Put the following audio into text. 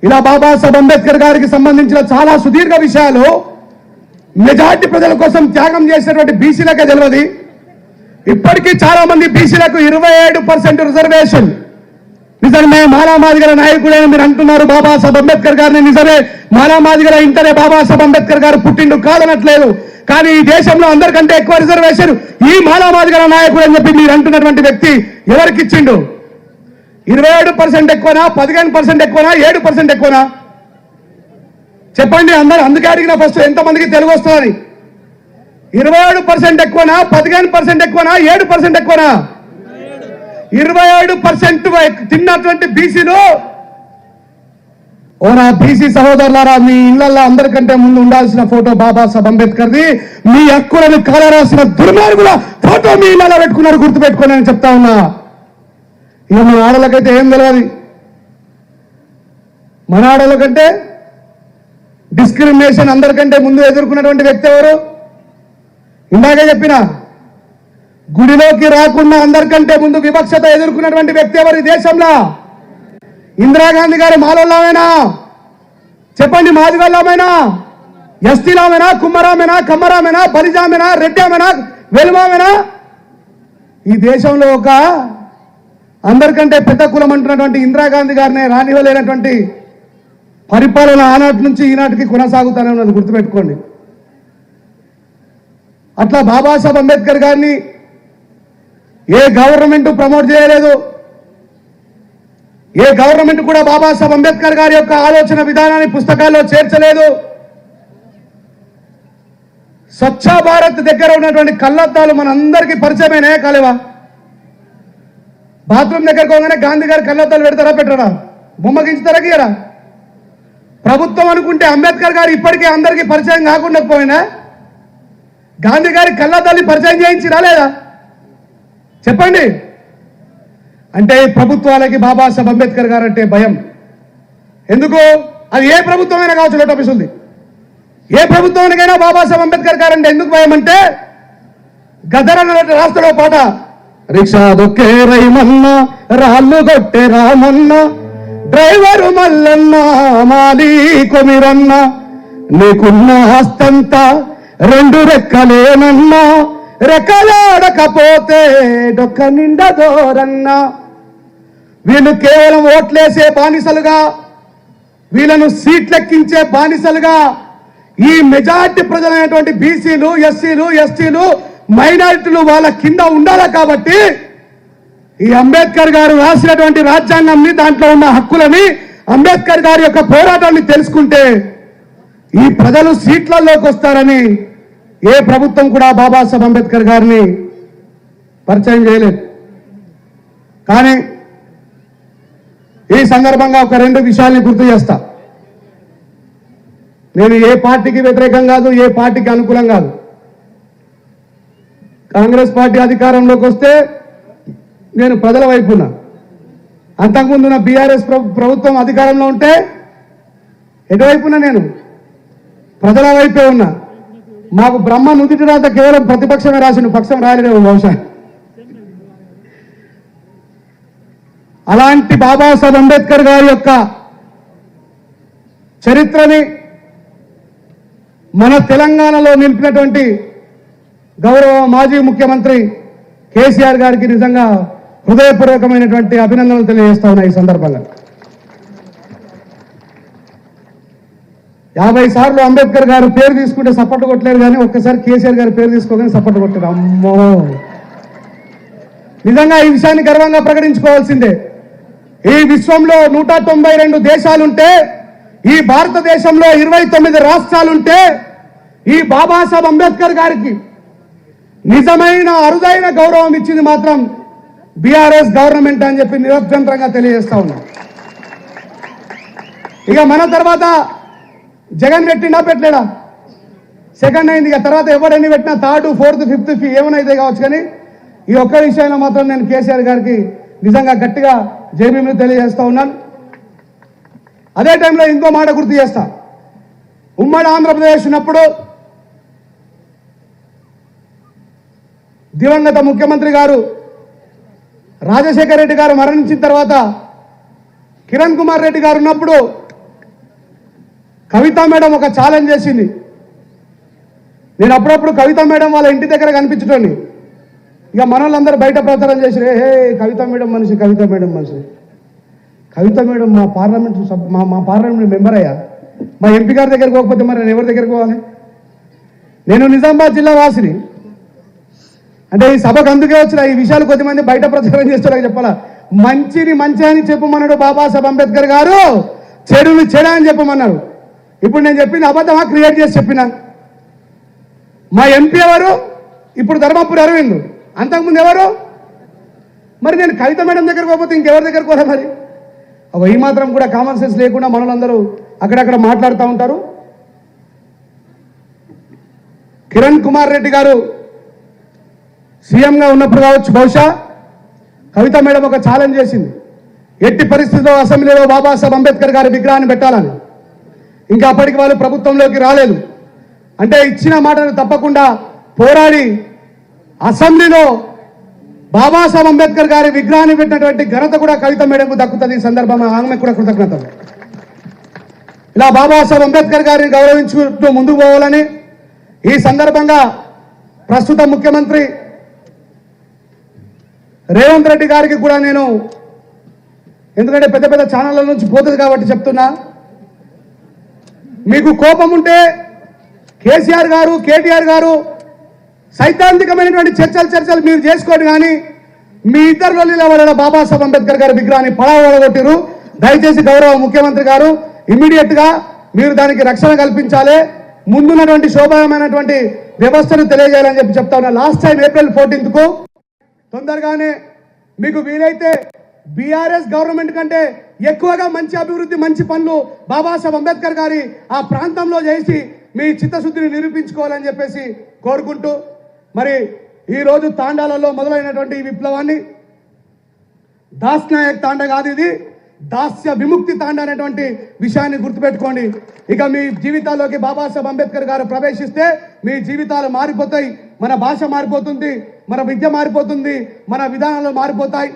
ఇలా బాబాసాహెబ్ అంబేద్కర్ గారికి సంబంధించిన చాలా సుదీర్ఘ విషయాలు మెజార్టీ ప్రజల కోసం త్యాగం చేసినటువంటి బీసీలకే తెలియదు. ఇప్పటికీ చాలా మంది బీసీలకు 27% రిజర్వేషన్. నిజమే మాలామాదిగల నాయకుడైన మీరు అంటున్నారు బాబాసాహెబ్ అంబేద్కర్ గారిని. నిజమే మాలామాదిగల ఇంటనే బాబాసాహెబ్ అంబేద్కర్ గారు పుట్టిండు కాదనట్లేదు. కానీ ఈ దేశంలో అందరికంటే ఎక్కువ రిజర్వేషన్ ఈ మాలామాదిగల నాయకుడు అని చెప్పి మీరు అంటున్నటువంటి వ్యక్తి ఎవరికి ఇచ్చిండు? 27% ఎక్కువనా, 15% ఎక్కువనా, 7% ఎక్కువనా చెప్పండి అందరూ. అందుకే అడిగిన ఫస్ట్ ఎంతమందికి తెలుగు వస్తుందని. 27% ఎక్కువనా, 15% ఎక్కువనా, 7% ఎక్కువనా? 27% తిన్నటువంటి బీసీలు. ఓనా బీసీ సహోదరులారా, మీ ఇళ్లలో అందరికంటే ముందు ఉండాల్సిన ఫోటో బాబాసాహెబ్ అంబేద్కర్ది. మీ హక్కులను కాలరాసిన దుర్మార్గుల ఫోటో మీ ఇళ్లలో పెట్టుకున్నారు, గుర్తుపెట్టుకోని అని చెప్తా ఉన్నా. ఇక మన ఆడలకైతే ఏం తెలియదు. మన ఆడలకంటే డిస్క్రిమినేషన్ అందరికంటే ముందు ఎదుర్కొన్నటువంటి వ్యక్తి ఎవరు? ఇందాకే చెప్పిన గుడిలోకి రాకుండా అందరికంటే ముందు వివక్షత ఎదుర్కొన్నటువంటి వ్యక్తి ఎవరు ఈ దేశంలో? ఇందిరాగాంధీ గారు మాలోళ్ళమేనా చెప్పండి? మాదిగళ్ళమేనా? ఎస్టీలామేనా? కుమ్మరామేనా? కమ్మరామేనా? బలిజామేనా? రెడ్డామేనా? వెలుమామేనా? ఈ దేశంలో ఒక అందరికంటే పెద్ద కులం అంటున్నటువంటి ఇందిరాగాంధీ గారిని రానివ్వలేనటువంటి పరిపాలన ఆనాటి నుంచి ఈనాటికి కొనసాగుతూనే ఉన్నది, గుర్తుపెట్టుకోండి. అట్లా బాబాసాహెబ్ అంబేద్కర్ గారిని ఏ గవర్నమెంట్ ప్రమోట్ చేయలేదు. ఏ గవర్నమెంట్ కూడా బాబాసాహెబ్ అంబేద్కర్ గారి యొక్క ఆలోచన విధానాన్ని పుస్తకాల్లో చేర్చలేదు. స్వచ్ఛ భారత్ దగ్గర ఉన్నటువంటి కళ్ళద్దాలు మనందరికీ పరిచయమైనా కాలేవా? బాత్రూమ్ దగ్గరకు పోగానే గాంధీ గారు కళ్ళద్దాలు పెడతారా పెట్టరా? బొమ్మ గించుతారా గీయరా? ప్రభుత్వం అనుకుంటే అంబేద్కర్ గారు ఇప్పటికే అందరికీ పరిచయం కాకుండా పోయినా గాంధీ గారి కళ్ళద్దాన్ని పరిచయం చేయించి రాలేదా? చెప్పండి. అంటే ప్రభుత్వాలకి బాబాసాహెబ్ అంబేద్కర్ గారు అంటే భయం. ఎందుకు? అది ఏ ప్రభుత్వమైనా కావచ్చు, లోటు ఆఫీస్ ఉంది. ఏ ప్రభుత్వానికైనా బాబాసాహెబ్ అంబేద్కర్ గారు అంటే ఎందుకు భయం అంటే, గదరన్న రాష్ట్రంలో పాట, రిక్షా దొక్కే రైమన్న, రాళ్ళు కొట్టే రామన్న, డ్రైవరు మల్లన్న, మాలి కొమిరన్న, నీకున్న హస్తంతా 2 రెక్కలేనన్నా, రెక్కలాడకపోతే డొక్క నిండదోరన్నా. వీళ్ళు కేవలం ఓట్లేసే బానిసలుగా, వీళ్ళను సీట్లెక్కించే బానిసలుగా ఈ మెజార్టీ ప్రజలైనటువంటి బీసీలు, ఎస్సీలు, ఎస్టీలు, మైనారిటీలు వాళ్ళ కింద ఉండాలి. కాబట్టి ఈ అంబేద్కర్ గారు రాసినటువంటి రాజ్యాంగాన్ని, దాంట్లో ఉన్న హక్కులని, అంబేద్కర్ గారి యొక్క పోరాటాన్ని తెలుసుకుంటే ఈ ప్రజలు సీట్లలోకి వస్తారని ఏ ప్రభుత్వం కూడా బాబాసాహెబ్ అంబేద్కర్ గారిని పరిచయం చేయలేదు. కానీ ఈ సందర్భంగా ఒక 2 విషయాల్ని గుర్తు చేస్తా. నేను ఏ పార్టీకి వ్యతిరేకం కాదు, ఏ పార్టీకి అనుకూలం కాదు. కాంగ్రెస్ పార్టీ అధికారంలోకి వస్తే నేను ప్రజల వైపు ఉన్నా. అంతకుముందు నా బీఆర్ఎస్ ప్రభుత్వం అధికారంలో ఉంటే ఎటువైపున్నా నేను ప్రజల వైపే ఉన్నా. మాకు బ్రహ్మ నుదిటి రాత కేవలం ప్రతిపక్షమే రాసిండు, పక్షం రాయలేదేమో బహుశా. అలాంటి బాబాసాహెబ్ అంబేద్కర్ గారి యొక్క చరిత్రని మన తెలంగాణలో నిలిపినటువంటి గౌరవ మాజీ ముఖ్యమంత్రి కేసీఆర్ గారికి నిజంగా హృదయపూర్వకమైనటువంటి అభినందనలు తెలియజేస్తా ఉన్నా. ఈ సందర్భంగా 50 సార్లు అంబేద్కర్ గారు పేరు తీసుకుంటే సపోర్ట్ కొట్టలేరు, కానీ ఒక్కసారి కేసీఆర్ గారి పేరు తీసుకోగానే సపోర్ట్ కొట్టారు. అమ్మో, నిజంగా ఈ విషయాన్ని గర్వంగా ప్రకటించుకోవాల్సిందే. ఈ విశ్వంలో 192 దేశాలుంటే, ఈ భారతదేశంలో 29 రాష్ట్రాలుంటే, ఈ బాబాసాహెబ్ అంబేద్కర్ గారికి నిజమైన అరుదైన గౌరవం ఇచ్చింది మాత్రం బీఆర్ఎస్ గవర్నమెంట్ అని చెప్పి నిరభ్యంతరంగా తెలియజేస్తా ఉన్నాం. ఇక మన తర్వాత జగన్ పెట్టినా పెట్టలేడా? సెకండ్ అయింది. ఇక తర్వాత ఎవడన్ని పెట్టినా 3rd, 4th, 5th ఏమైనా కావచ్చు. కానీ ఈ ఒక్క విషయంలో మాత్రం నేను కేసీఆర్ గారికి నిజంగా గట్టిగా జైభీములు తెలియజేస్తా ఉన్నాను. అదే టైంలో ఇంకో మాట గుర్తు చేస్తా. ఉమ్మడి ఆంధ్రప్రదేశ్ ఉన్నప్పుడు దివంగత ముఖ్యమంత్రి గారు రాజశేఖర రెడ్డి గారు మరణించిన తర్వాత కిరణ్ కుమార్ రెడ్డి గారు ఉన్నప్పుడు కవితా మేడం ఒక ఛాలెంజ్ చేసింది. నేను అప్పుడప్పుడు కవితా మేడం వాళ్ళ ఇంటి దగ్గర కనిపించటోని. ఇక మనోళ్ళందరూ బయట ప్రచారం చేసి హే కవితా మేడం మనిషి, కవితా మేడం మనిషి. కవితా మేడం మా పార్లమెంట్ మెంబర్ అయ్యా. మా ఎంపీ గారి దగ్గరికి పోకపోతే మరి నేను ఎవరి దగ్గరికి పోవాలి? నేను నిజామాబాద్ జిల్లా వాసిని. అంటే ఈ సభకు అందుకే వచ్చిన ఈ విషయాలు కొద్దిమంది బయట ప్రచారం చేస్తారని చెప్పాలా. మంచిని మంచి అని చెప్పమన్నాడు బాబాసాహెబ్ అంబేద్కర్ గారు, చెడుని చెడ అని చెప్పమన్నారు. ఇప్పుడు నేను చెప్పింది అబద్ధమా క్రియేట్ చేసి చెప్పినా? మా ఎంపీ ఎవరు? ఇప్పుడు ధర్మపురి అరవింద్. అంతకుముందు ఎవరు? మరి నేను కవిత మేడం దగ్గరకు పోకపోతే ఇంకెవరి దగ్గరకు పోలే? మరి ఈ మాత్రం కూడా కామన్ సెన్స్ లేకుండా మనలందరూ అక్కడక్కడ మాట్లాడుతూ ఉంటారు. కిరణ్ కుమార్ రెడ్డి గారు సీఎంగా ఉన్నప్పుడు కావచ్చు, బహుశా కవిత మేడం ఒక ఛాలెంజ్ చేసింది, ఎట్టి పరిస్థితుల్లో అసెంబ్లీలో బాబాసాహెబ్ అంబేద్కర్ గారి విగ్రహాన్ని పెట్టాలని. ఇంకా అప్పటికి వాళ్ళు ప్రభుత్వంలోకి రాలేదు. అంటే ఇచ్చిన మాటను తప్పకుండా పోరాడి అసెంబ్లీలో బాబాసాహెబ్ అంబేద్కర్ గారి విగ్రహాన్ని పెట్టినటువంటి ఘనత కూడా కవిత మేడంకు దక్కుతుంది. ఈ సందర్భంగా ఆమె కూడా కృతజ్ఞతలు. ఇలా బాబాసాహెబ్ అంబేద్కర్ గారిని గౌరవించుకుంటూ ముందుకు పోవాలని ఈ సందర్భంగా ప్రస్తుత ముఖ్యమంత్రి రేవంత్ రెడ్డి గారికి కూడా నేను, ఎందుకంటే పెద్ద పెద్ద ఛానళ్ళ నుంచి పోతుంది కాబట్టి చెప్తున్నా, మీకు కోపం ఉంటే కేసీఆర్ గారు, కేటీఆర్ గారు సైద్ధాంతికమైనటువంటి చర్చలు మీరు చేసుకోండి. కానీ మీ ఇద్దరిలో వాళ్ళ బాబాసాహెబ్ అంబేద్కర్ గారి విగ్రహాన్ని పడగొట్టిరు. దయచేసి గౌరవ ముఖ్యమంత్రి గారు ఇమ్మీడియట్ గా మీరు దానికి రక్షణ కల్పించాలి, ముందున్నటువంటి శోభాయమైనటువంటి వ్యవస్థను తెలియజేయాలని చెప్పి చెప్తా ఉన్నా. లాస్ట్ టైం April 14కు తొందరగానే మీకు వీలైతే బీఆర్ఎస్ గవర్నమెంట్ కంటే ఎక్కువగా మంచి అభివృద్ధి, మంచి పనులు బాబాసాహెబ్ అంబేద్కర్ గారి ఆ ప్రాంతంలో చేసి మీ చిత్తశుద్ధిని నిరూపించుకోవాలని చెప్పేసి కోరుకుంటూ, మరి ఈరోజు తాండాలలో మొదలైనటువంటి ఈ విప్లవాన్ని దాస్ నాయక్ తాండా కాదు, ఇది దాస్య విముక్తి తాండా అనేటువంటి విషయాన్ని గుర్తుపెట్టుకోండి. ఇక మీ జీవితాల్లోకి బాబాసాహెబ్ అంబేద్కర్ గారు ప్రవేశిస్తే మీ జీవితాలు మారిపోతాయి, మన భాష మారిపోతుంది, మన విద్య మారిపోతుంది, మన విధానాలు మారిపోతాయి.